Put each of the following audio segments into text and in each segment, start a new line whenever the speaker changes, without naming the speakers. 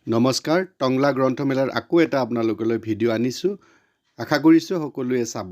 নমস্কাৰ, টংলা গ্ৰন্থমেলাৰ আকৌ এটা আপোনালোকলৈ ভিডিঅ' আনিছোঁ। আশা কৰিছোঁ সকলোৱে চাব।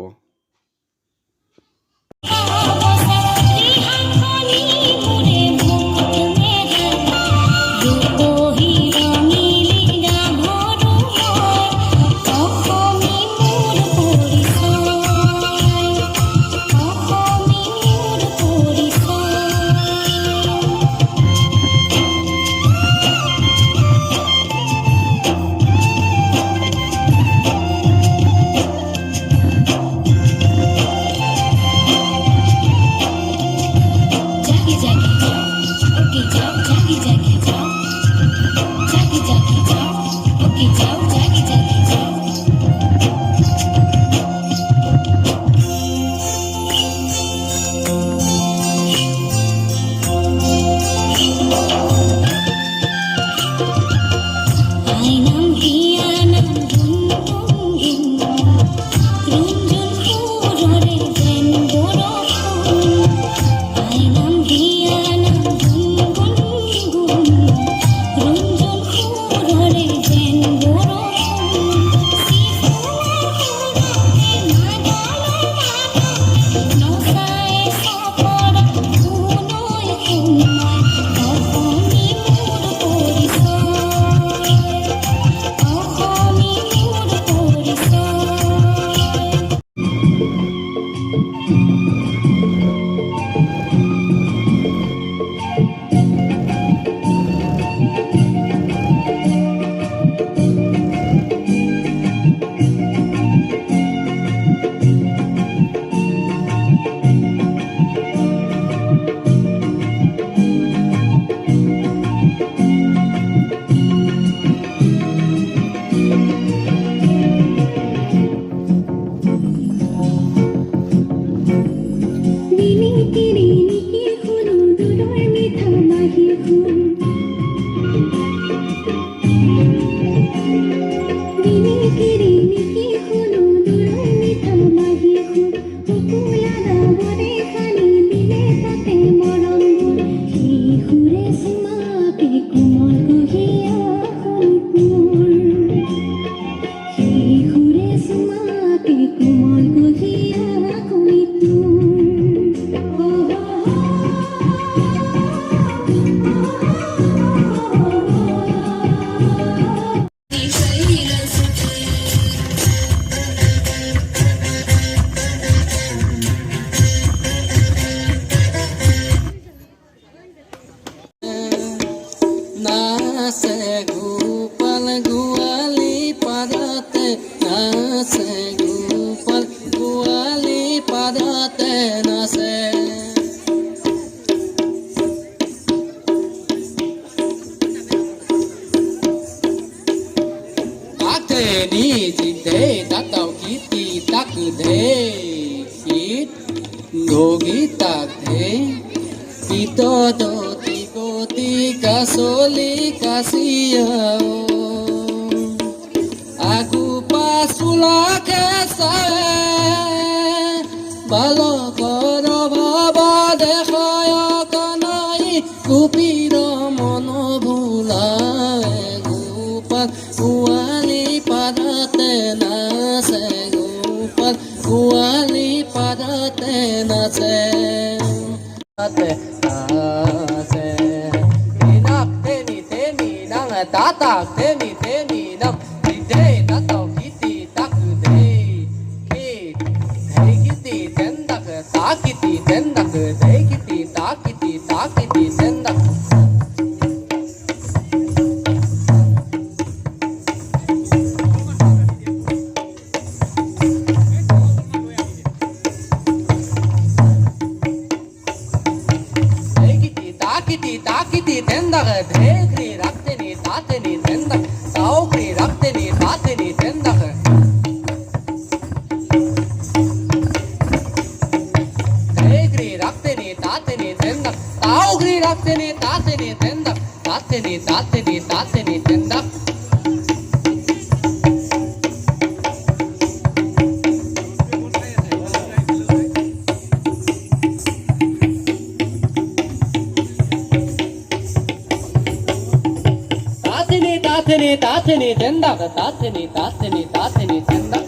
তাথনি তাথনি চেন্দাক তাথনি তাথনি তাথনি চেন্দাক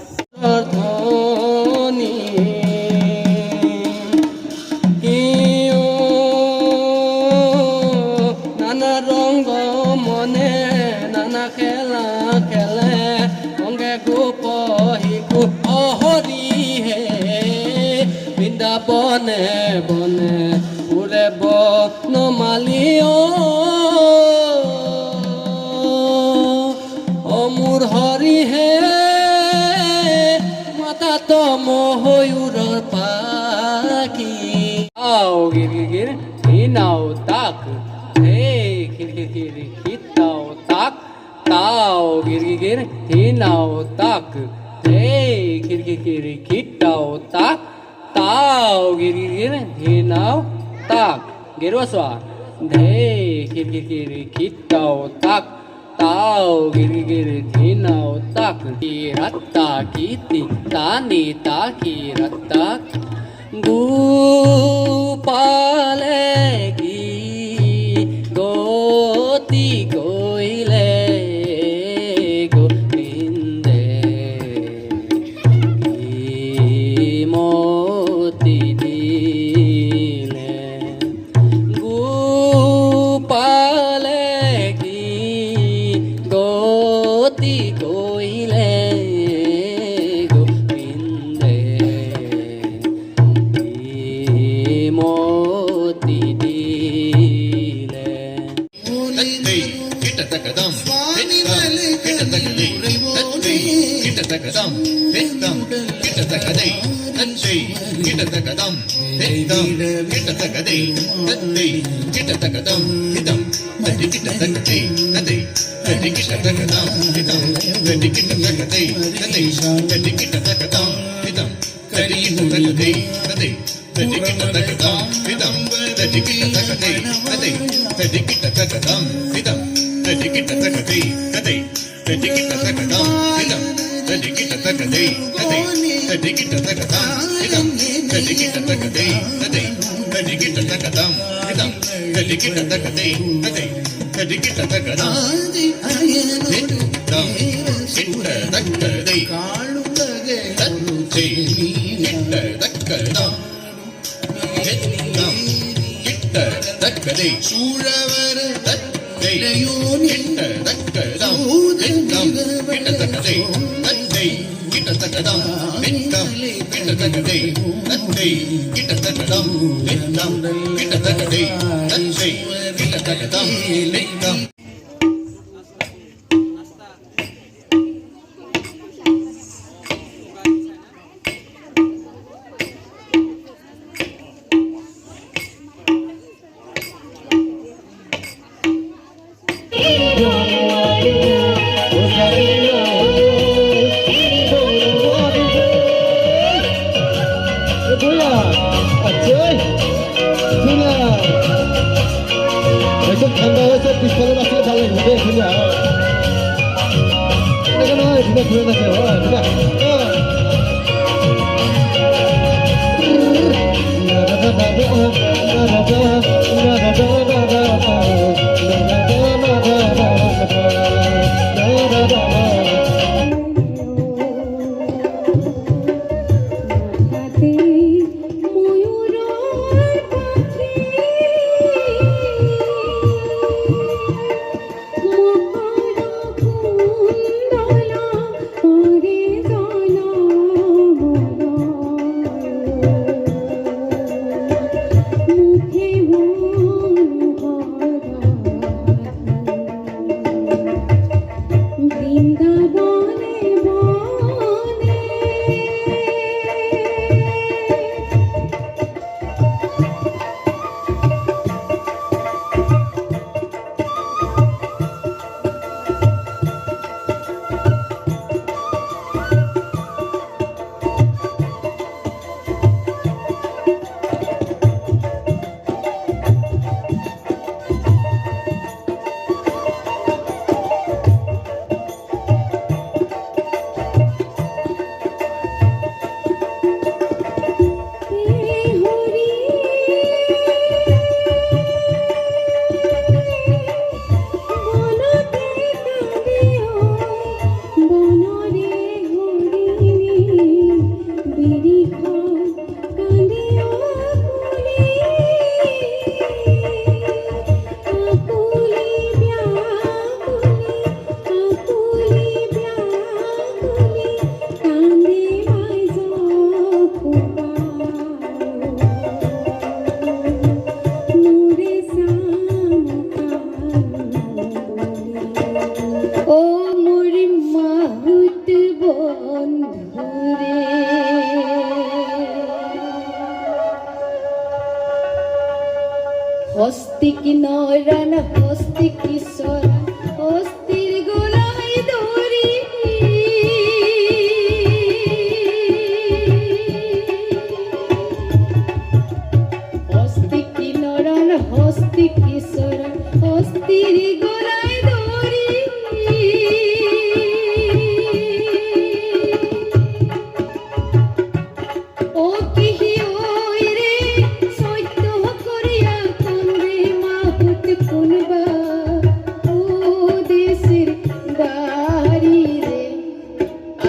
ধনি কিও নানা রঙ্গ মনে নানা খেলা খেলে অঙ্গে গোপ শিশু অহৰি হে বৃন্দাবনে বনে উৰে বনমালী মোৰ হৰি হে মাতা তো ময়ূৰৰ পাখি আও গিৰ গিৰ হিনাও তাক হে খিৰ খিৰ খিৰ হিতাও তাক তাও গিৰ গিৰ হিনাও তাক হে খিৰ খিৰ খিৰ হিতাও তাক তাও গিৰ গিৰ হিনাও তাক গেৰুৱা চোৱা ধে খিৰ খিৰ খিৰ হিতাও তাক ताओ गिर गिर धीनाओ ताक की रत्ता कीती तानी ताकी रत्ता गोपालेगी गोती गोइले गोविंदे मोती दिले गोपालेगी गोती गोइले गोविंदे मोती दिले
तत्ते किटतकदम किटतकदे तत्ते किटतकदम हितम किटतकदे तत्ते किटतकदम हितम किटतकदे तत्ते किटतकदम हितम तत्ते किटतकदे तत्ते तत्ते किटतकदम हितम तत्ते किटतकदे तत्ते तत्ते किटतकदम हितम तत्ते किटतकदे तत्ते तत्ते किटतकदम हितम तत्ते किटतकदे तत्ते तत्ते किटतकदम हितम तत्ते किटतकदे तत्ते तत्ते किटतकदम हितम तत्ते किटतकदे तत्ते तत्ते किटतकदम हितम तत्ते किटतकदे तत्ते तत्ते किटतकदम हितम तत्ते किटतकदे तत्ते तत्ते किटतकदम हितम किटतकदे तत्ते किटतकदम हितम किटतकदे சூழவர் தத்தை கிட்டதக்கதம் ஹித்தம் கிட்டதக்கதே தத்தை கிட்டதக்கதம் ஹித்தம் கிட்டதக்கதே தத்தை கிட்டதக்கதம் ஹித்தம் கிட்டதக்கதே தத்தை கிட்டதக்கதம் ஹித்தம்
একদম ঠান্ডা হয়েছে পিছনে বাঁচলে ভালো লাগবে ধুলিয়া দেখো না ধুলে ধুলে থাকে
কি নয়রান হস্তি কি সরা হস্তির গোলাই দড়ি হস্তি কি নয়রান হস্তি কি সরা হস্তির গোলাই দড়ি ও কি ওই রে সত্য করিয়া কান্দে মাহুত পুনবা ও দেশের বাড়ি রে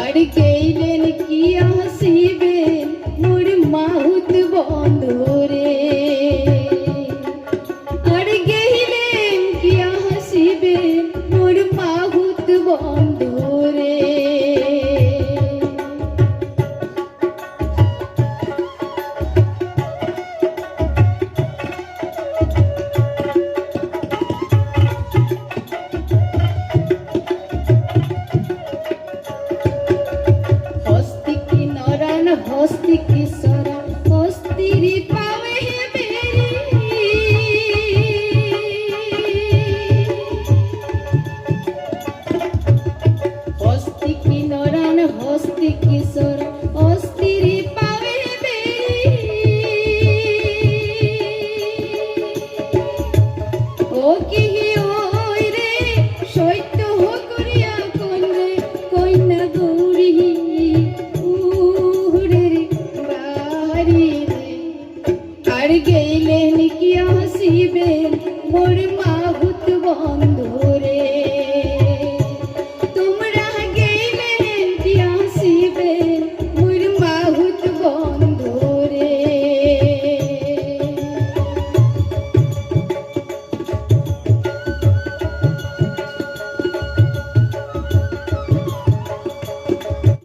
আর গেইলেন কি আসিবেন মোর মাহুত বন্ধু রে আর গেইলেন কি আসিবেন মোর মাহুত বন্ধু রে হস্তি কি নরান হস্তি কি সরা হস্তিরি পাবে হে বেরি হস্তি কি নরান হস্তি কি সরা হস্তিরি পাবে হে বেরি ও কি ওই রে সত্য করিয়া কন্যা কন্যা গৌরী উহুরের বাড়ি রে আর গেইলেন কি আসিবেন মোর মাহুত বন্ধু